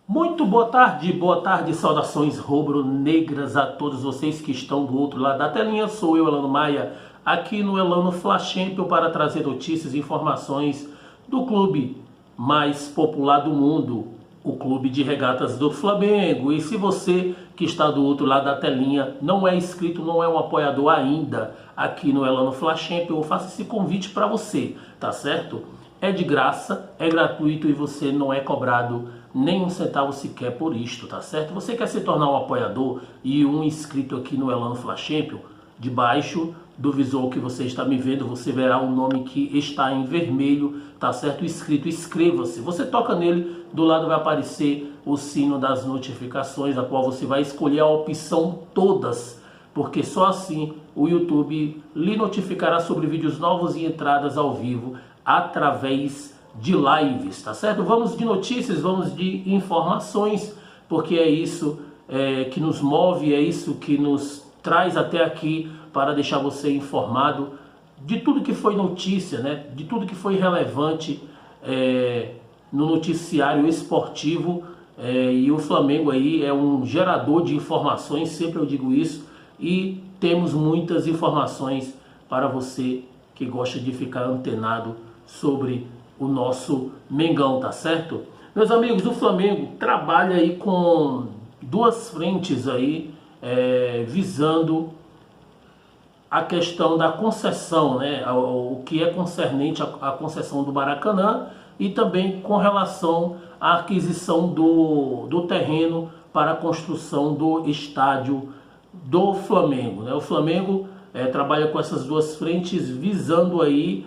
Muito boa tarde, saudações rubro-negras a todos vocês que estão do outro lado da telinha. Sou eu, Elano Maia, aqui no Elano Flash Champion para trazer notícias e informações do clube mais popular do mundo, o Clube de Regatas do Flamengo. E se você que está do outro lado da telinha não é inscrito, não é um apoiador ainda aqui no Elano Flash Champion, eu faço esse convite para você, tá certo? É de graça, é gratuito e você não é cobrado nem um centavo sequer por isto, tá certo? Você quer se tornar um apoiador e um inscrito aqui no Elano Flash Champion? Debaixo do visual que você está me vendo, você verá o nome que está em vermelho, tá certo? Escrito, inscreva-se. Você toca nele, do lado vai aparecer o sino das notificações, a qual você vai escolher a opção todas, porque só assim o YouTube lhe notificará sobre vídeos novos e entradas ao vivo através de lives, tá certo? Vamos de notícias, vamos de informações, porque é isso que nos move, é isso que nos traz até aqui para deixar você informado de tudo que foi notícia, né? De tudo que foi relevante no noticiário esportivo. E o Flamengo aí é um gerador de informações, sempre eu digo isso, e temos muitas informações para você que gosta de ficar antenado sobre o nosso Mengão, tá certo? Meus amigos, o Flamengo trabalha aí com duas frentes aí, visando a questão da concessão, né? O que é concernente à concessão do Maracanã e também com relação à aquisição do terreno para a construção do estádio do Flamengo, né? O Flamengo trabalha com essas duas frentes visando aí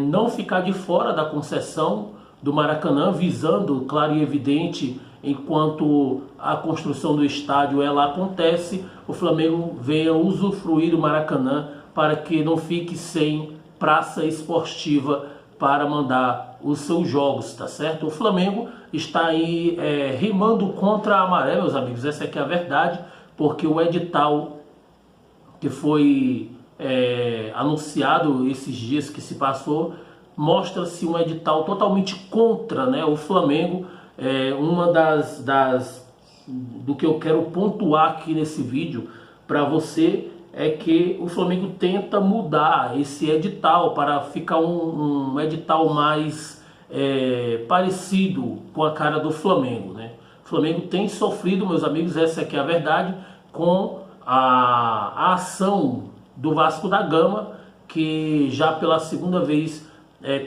não ficar de fora da concessão do Maracanã, visando, claro e evidente, enquanto a construção do estádio ela acontece, o Flamengo venha usufruir do Maracanã para que não fique sem praça esportiva para mandar os seus jogos, tá certo? O Flamengo está aí rimando contra a maré, meus amigos, essa é que é a verdade, porque o edital que foi anunciado esses dias que se passou, mostra-se um edital totalmente contra, né, o Flamengo. Uma do que eu quero pontuar aqui nesse vídeo para você é que o Flamengo tenta mudar esse edital para ficar um edital mais parecido com a cara do Flamengo, né? O Flamengo tem sofrido, meus amigos, essa aqui é a verdade, com a ação do Vasco da Gama, que já pela segunda vez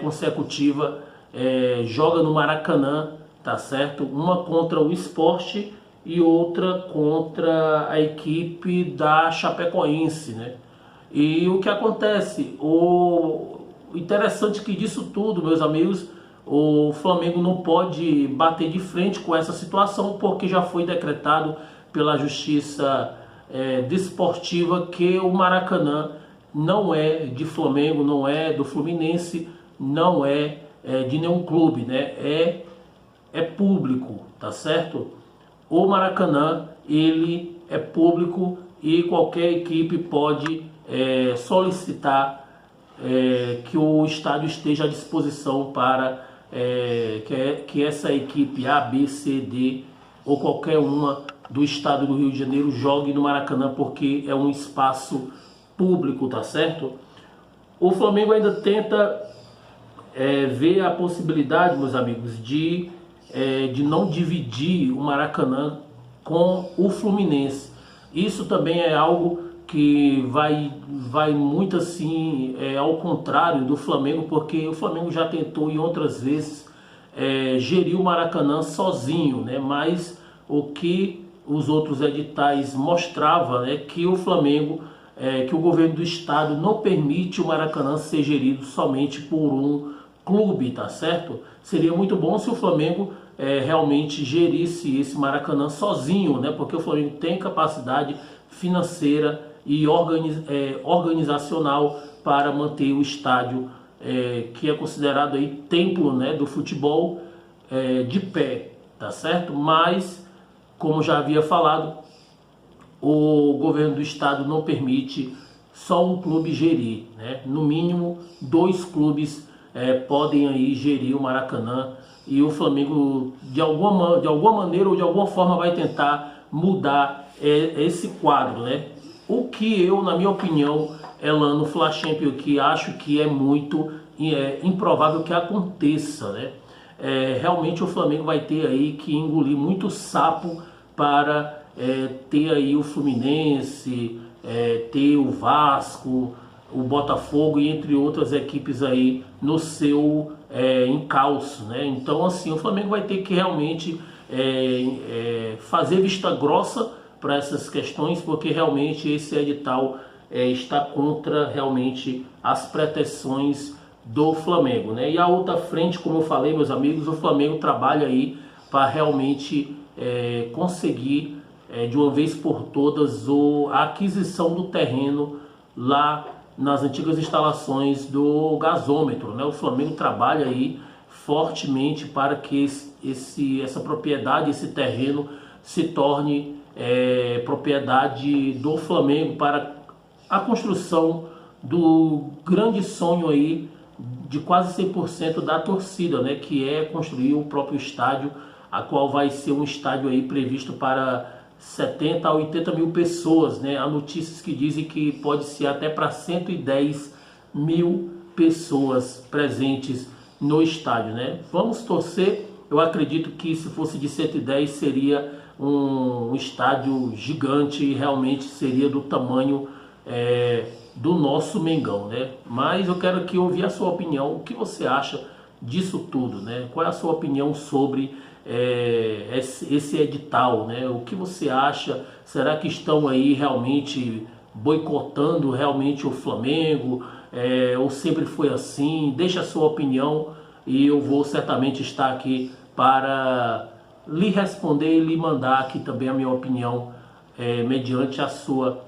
consecutiva joga no Maracanã, tá certo? Uma contra o Sport e outra contra a equipe da Chapecoense, né? E o que acontece? O interessante que disso tudo, meus amigos, o Flamengo não pode bater de frente com essa situação, porque já foi decretado pela Justiça desportiva que o Maracanã não é de Flamengo, não é do Fluminense, não é de nenhum clube, né? É público, tá certo? O Maracanã, ele é público e qualquer equipe pode solicitar que o estádio esteja à disposição para que essa equipe A, B, C, D ou qualquer uma do estado do Rio de Janeiro jogue no Maracanã, porque é um espaço público, tá certo? O Flamengo ainda tenta ver a possibilidade, meus amigos, de não dividir o Maracanã com o Fluminense. Isso também é algo que vai muito assim ao contrário do Flamengo, porque o Flamengo já tentou em outras vezes gerir o Maracanã sozinho, né? Mas o que os outros editais mostravam, né, que o Flamengo, que o governo do estado não permite o Maracanã ser gerido somente por um clube, tá certo? Seria muito bom se o Flamengo realmente gerisse esse Maracanã sozinho, né? Porque o Flamengo tem capacidade financeira e organizacional para manter o estádio, que é considerado aí templo, né, do futebol, de pé, tá certo? Mas, como já havia falado, o governo do estado não permite só um clube gerir, né? No mínimo 2 clubes podem aí gerir o Maracanã e o Flamengo de alguma maneira ou de alguma forma vai tentar mudar esse quadro, né? O que eu, na minha opinião, Elano, Fla Champions, que acho que é muito improvável que aconteça, né? Realmente o Flamengo vai ter aí que engolir muito sapo para ter aí o Fluminense, ter o Vasco, o Botafogo e entre outras equipes aí no seu encalço, né? Então assim, o Flamengo vai ter que realmente fazer vista grossa para essas questões, porque realmente esse edital está contra realmente as pretensões do Flamengo, né? E a outra frente, como eu falei, meus amigos, o Flamengo trabalha aí para realmente conseguir de uma vez por todas a aquisição do terreno lá nas antigas instalações do gasômetro, né? O Flamengo trabalha aí fortemente para que essa propriedade, esse terreno se torne propriedade do Flamengo para a construção do grande sonho aí de quase 100% da torcida, né? Que é construir o próprio estádio, a qual vai ser um estádio aí previsto para 70 a 80 mil pessoas, né? Há notícias que dizem que pode ser até para 110 mil pessoas presentes no estádio, né? Vamos torcer. Eu acredito que se fosse de 110 seria um estádio gigante e realmente seria do tamanho do nosso Mengão, né? Mas eu quero aqui ouvir a sua opinião. O que você acha disso tudo, né? Qual é a sua opinião sobre esse edital, né? O que você acha? Será que estão aí realmente boicotando realmente o Flamengo? Ou sempre foi assim? Deixa a sua opinião e eu vou certamente estar aqui para lhe responder e lhe mandar aqui também a minha opinião mediante a sua,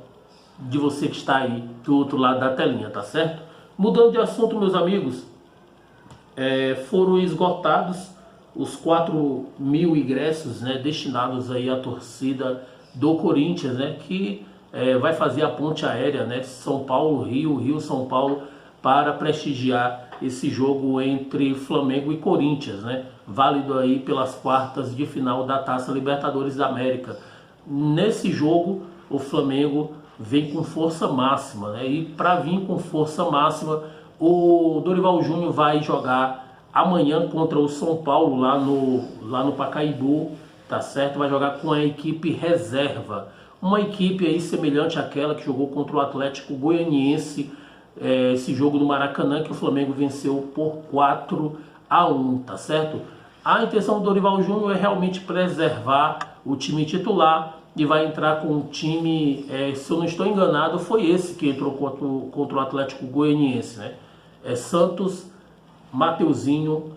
de você que está aí do outro lado da telinha, tá certo? Mudando de assunto, meus amigos, foram esgotados os 4.000 ingressos, né, destinados aí à torcida do Corinthians, né, que vai fazer a ponte aérea, né, São Paulo-Rio, Rio-São Paulo, para prestigiar esse jogo entre Flamengo e Corinthians, né, válido aí pelas quartas de final da Taça Libertadores da América. Nesse jogo, o Flamengo vem com força máxima, né, e para vir com força máxima, o Dorival Júnior vai jogar amanhã contra o São Paulo lá no Pacaembu, tá certo? Vai jogar com a equipe reserva, uma equipe aí semelhante àquela que jogou contra o Atlético Goianiense, esse jogo no Maracanã, que o Flamengo venceu por 4-1, tá certo? A intenção do Dorival Júnior é realmente preservar o time titular e vai entrar com um time, se eu não estou enganado, foi esse que entrou contra o Atlético Goianiense, né? Santos, Mateuzinho,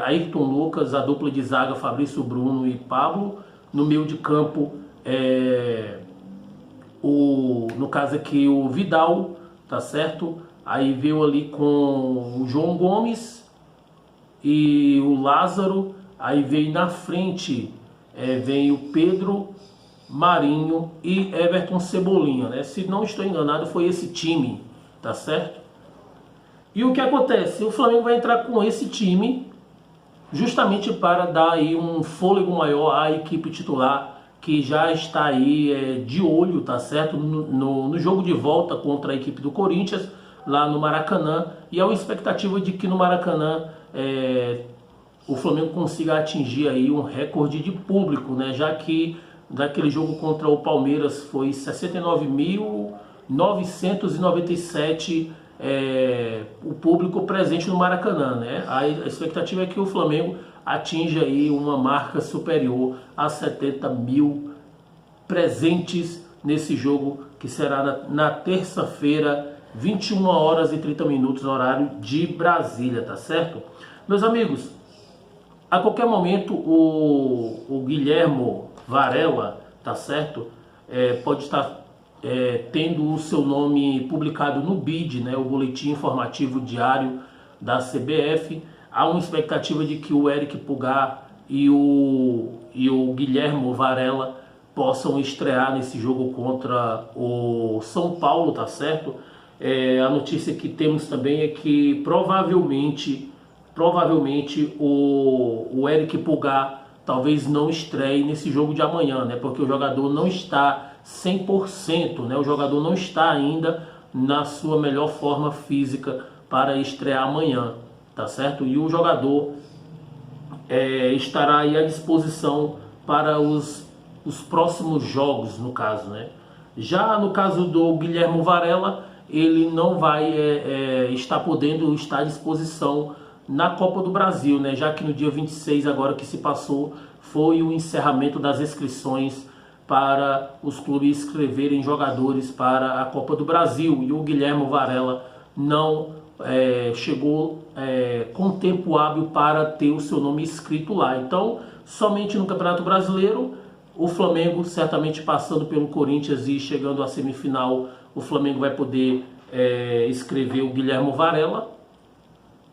Ayrton Lucas, a dupla de zaga Fabrício Bruno e Pablo. No meio de campo, no caso aqui, o Vidal, tá certo? Aí veio ali com o João Gomes e o Lázaro. Aí veio na frente, vem o Pedro, Marinho e Everton Cebolinha, né? Se não estou enganado, foi esse time, tá certo? E o que acontece? O Flamengo vai entrar com esse time justamente para dar aí um fôlego maior à equipe titular, que já está aí de olho, tá certo? No jogo de volta contra a equipe do Corinthians, lá no Maracanã. E há uma expectativa de que no Maracanã o Flamengo consiga atingir aí um recorde de público, né? Já que daquele jogo contra o Palmeiras foi 69.997 o público presente no Maracanã, né? A expectativa é que o Flamengo atinja aí uma marca superior a 70 mil presentes nesse jogo, que será na terça-feira, 21 horas e 30 minutos no horário de Brasília, tá certo? Meus amigos, a qualquer momento o Guilhermo Varela, tá certo? Pode estar tendo o seu nome publicado no BID, né, o Boletim Informativo Diário da CBF. Há uma expectativa de que o Eric Pulgar e o Guilhermo Varela possam estrear nesse jogo contra o São Paulo, tá certo? A notícia que temos também é que provavelmente provavelmente o Eric Pulgar talvez não estreie nesse jogo de amanhã, né? Porque o jogador não está 100%, né? O jogador não está ainda na sua melhor forma física para estrear amanhã, tá certo? E o jogador estará aí à disposição para os próximos jogos, no caso, né? Já no caso do Guilherme Varela, ele não vai estar podendo estar à disposição na Copa do Brasil, né? Já que no dia 26 agora que se passou foi o encerramento das inscrições para os clubes inscreverem jogadores para a Copa do Brasil, e o Guilherme Varela não chegou com tempo hábil para ter o seu nome escrito lá. Então, somente no Campeonato Brasileiro, o Flamengo, certamente passando pelo Corinthians e chegando à semifinal, o Flamengo vai poder escrever o Guilherme Varela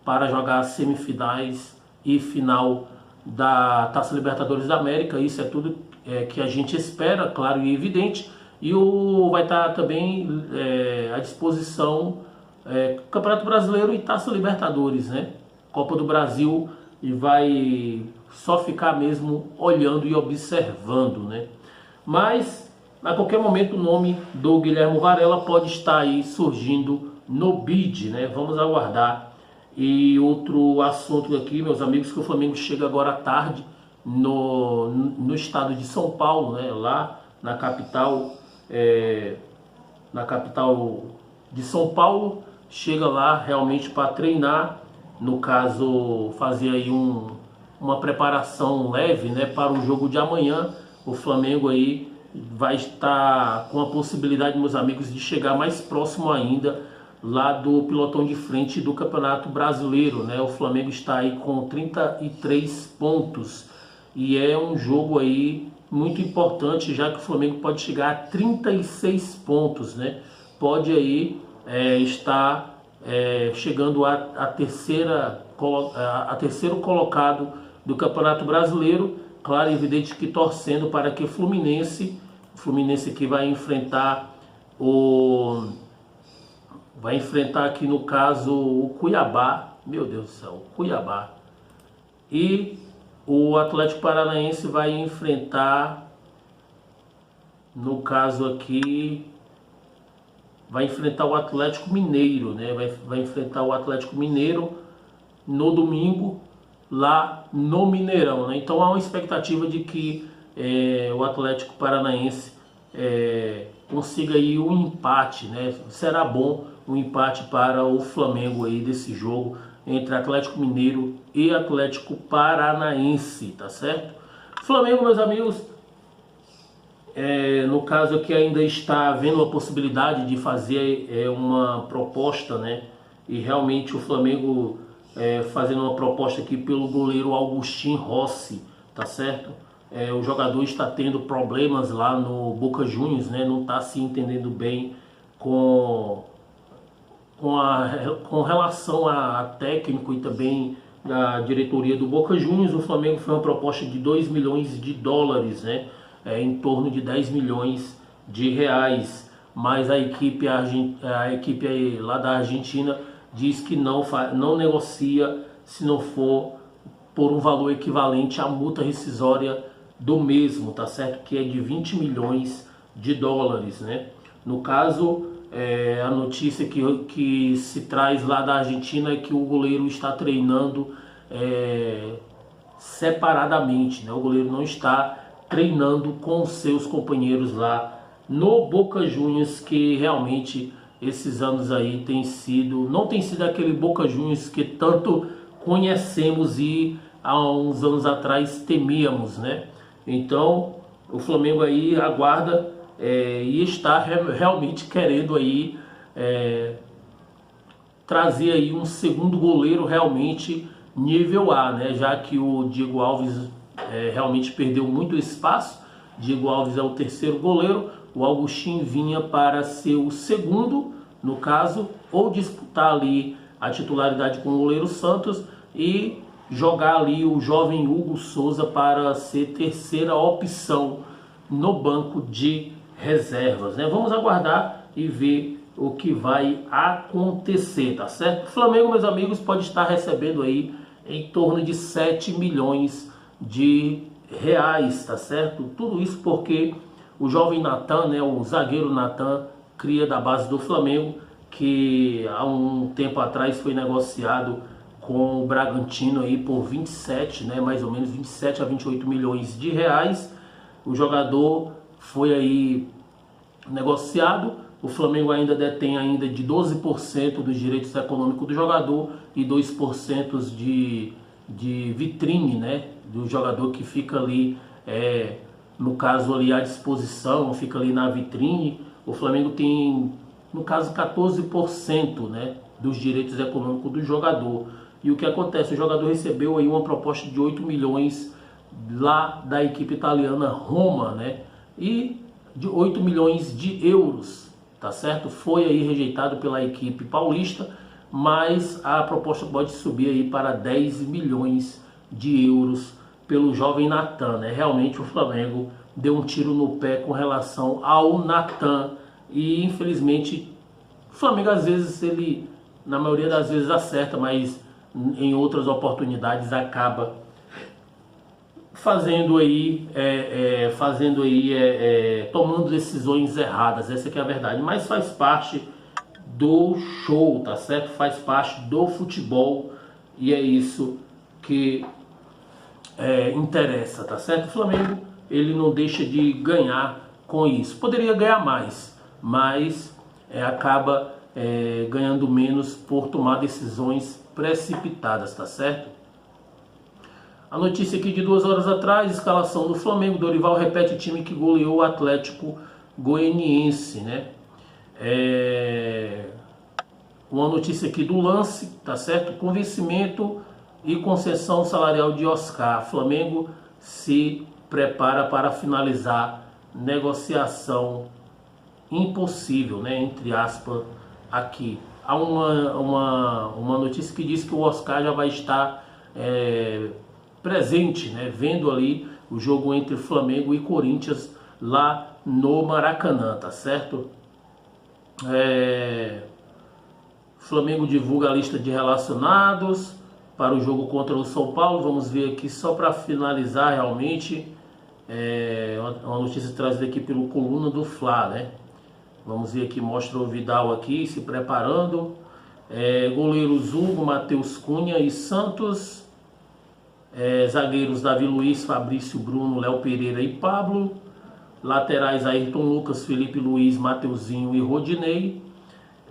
para jogar as semifinais e final da Taça Libertadores da América. Isso é tudo que a gente espera, claro e evidente. E vai estar também à disposição Campeonato Brasileiro e Taça Libertadores, né? Copa do Brasil, e vai só ficar mesmo olhando e observando, né? Mas a qualquer momento o nome do Guilherme Varela pode estar aí surgindo no bid, né? Vamos aguardar. E outro assunto aqui, meus amigos, que o Flamengo chega agora à tarde no estado de São Paulo, né? Lá na capital de São Paulo, chega lá realmente para treinar, no caso fazer aí uma preparação leve, né, para o jogo de amanhã. O Flamengo aí vai estar com a possibilidade, meus amigos, de chegar mais próximo ainda lá do pelotão de frente do Campeonato Brasileiro, né? O Flamengo está aí com 33 pontos e é um jogo aí muito importante, já que o Flamengo pode chegar a 36 pontos, né? Pode aí estar chegando a terceiro colocado do Campeonato Brasileiro. Claro e evidente que torcendo para que o Fluminense que vai enfrentar aqui no caso o Cuiabá, meu Deus do céu, o Cuiabá, e o Atlético Paranaense vai enfrentar, no caso aqui, vai enfrentar o Atlético Mineiro, né? Vai enfrentar o Atlético Mineiro no domingo, lá no Mineirão, né? Então há uma expectativa de que o Atlético Paranaense consiga aí um empate, né? Será bom um empate para o Flamengo aí desse jogo entre Atlético Mineiro e Atlético Paranaense, tá certo? Flamengo, meus amigos, no caso aqui ainda está havendo a possibilidade de fazer uma proposta, né? E realmente o Flamengo fazendo uma proposta aqui pelo goleiro Augustin Rossi, tá certo? O jogador está tendo problemas lá no Boca Juniors, né? Não está se entendendo bem com relação a técnico e também da diretoria do Boca Juniors. O Flamengo foi uma proposta de 2 milhões de dólares, né? Em torno de 10 milhões de reais, mas a equipe lá da Argentina diz que não negocia se não for por um valor equivalente à multa rescisória do mesmo, tá certo? Que é de 20 milhões de dólares, né? No caso, a notícia que se traz lá da Argentina é que o goleiro está treinando separadamente, né? O goleiro não está treinando com seus companheiros lá no Boca Juniors, que realmente esses anos aí não tem sido aquele Boca Juniors que tanto conhecemos e há uns anos atrás temíamos, né? Então o Flamengo aí aguarda e está realmente querendo aí trazer aí um segundo goleiro realmente nível A, né? Já que o Diego Alves realmente perdeu muito espaço. Diego Alves é o terceiro goleiro, o Augustin vinha para ser o segundo, no caso, ou disputar ali a titularidade com o goleiro Santos e jogar ali o jovem Hugo Souza para ser terceira opção no banco de reservas, né? Vamos aguardar e ver o que vai acontecer, tá certo? O Flamengo, meus amigos, pode estar recebendo aí em torno de 7 milhões de reais, tá certo? Tudo isso porque o jovem Natan, né, o zagueiro Natan, cria da base do Flamengo, que há um tempo atrás foi negociado com o Bragantino aí por 27, né, mais ou menos 27 a 28 milhões de reais. O jogador foi aí negociado. O Flamengo ainda detém ainda de 12% dos direitos econômicos do jogador e 2% de vitrine, né, do jogador, que fica ali, no caso ali à disposição, fica ali na vitrine. O Flamengo tem, no caso, 14%, né, dos direitos econômicos do jogador. E o que acontece? O jogador recebeu aí uma proposta de 8 milhões lá da equipe italiana Roma, né? E de 8 milhões de euros, tá certo? Foi aí rejeitado pela equipe paulista, mas a proposta pode subir aí para 10 milhões de euros pelo jovem Natan, né? Realmente o Flamengo deu um tiro no pé com relação ao Natan e infelizmente o Flamengo às vezes, ele na maioria das vezes acerta, mas em outras oportunidades acaba tomando decisões erradas. Essa que é a verdade, mas faz parte do show, tá certo? Faz parte do futebol e é isso que interessa, tá certo? O Flamengo, ele não deixa de ganhar com isso. Poderia ganhar mais, mas acaba ganhando menos por tomar decisões precipitadas, tá certo? A notícia aqui de 2 horas atrás: escalação do Flamengo. Dorival repete time que goleou o Atlético Goianiense, né? Uma notícia aqui do Lance, tá certo? Convencimento e concessão salarial de Oscar. Flamengo se prepara para finalizar negociação impossível, né? Entre aspas, aqui. Há uma notícia que diz que o Oscar já vai estar presente, né? Vendo ali o jogo entre Flamengo e Corinthians lá no Maracanã, tá certo? Flamengo divulga a lista de relacionados para o jogo contra o São Paulo. Vamos ver aqui só para finalizar realmente. Uma notícia trazida aqui pelo Coluna do Fla, né? Vamos ver aqui, mostra o Vidal aqui se preparando. Goleiros Hugo, Matheus Cunha e Santos. Zagueiros Davi Luiz, Fabrício Bruno, Léo Pereira e Pablo. Laterais Ayrton Lucas, Felipe Luiz, Mateuzinho e Rodinei.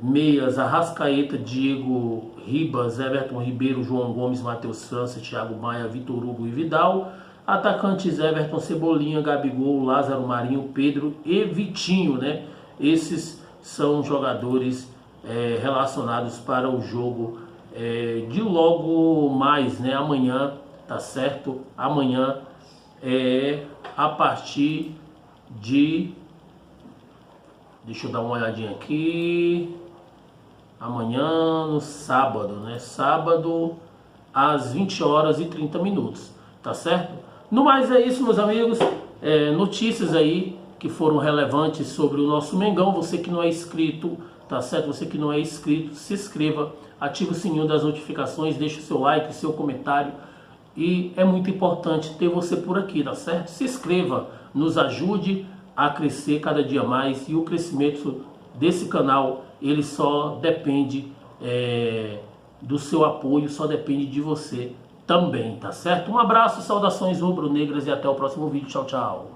Meias Arrascaeta, Diego Ribas, Everton Ribeiro, João Gomes, Matheus França, Thiago Maia, Vitor Hugo e Vidal. Atacantes Everton, Cebolinha, Gabigol, Lázaro Marinho, Pedro e Vitinho, né? Esses são jogadores relacionados para o jogo de logo mais, né? Amanhã, tá certo? Amanhã a partir de... Deixa eu dar uma olhadinha aqui. Amanhã, no sábado, né? Sábado, às 20 horas e 30 minutos, tá certo? No mais é isso, meus amigos. Notícias aí que foram relevantes sobre o nosso Mengão. Você que não é inscrito, tá certo? Você que não é inscrito, se inscreva, ative o sininho das notificações, deixe o seu like, o seu comentário. E é muito importante ter você por aqui, tá certo? Se inscreva, nos ajude a crescer cada dia mais. E o crescimento desse canal, ele só depende do seu apoio, só depende de você também, tá certo? Um abraço, saudações rubro-negras e até o próximo vídeo. Tchau, tchau.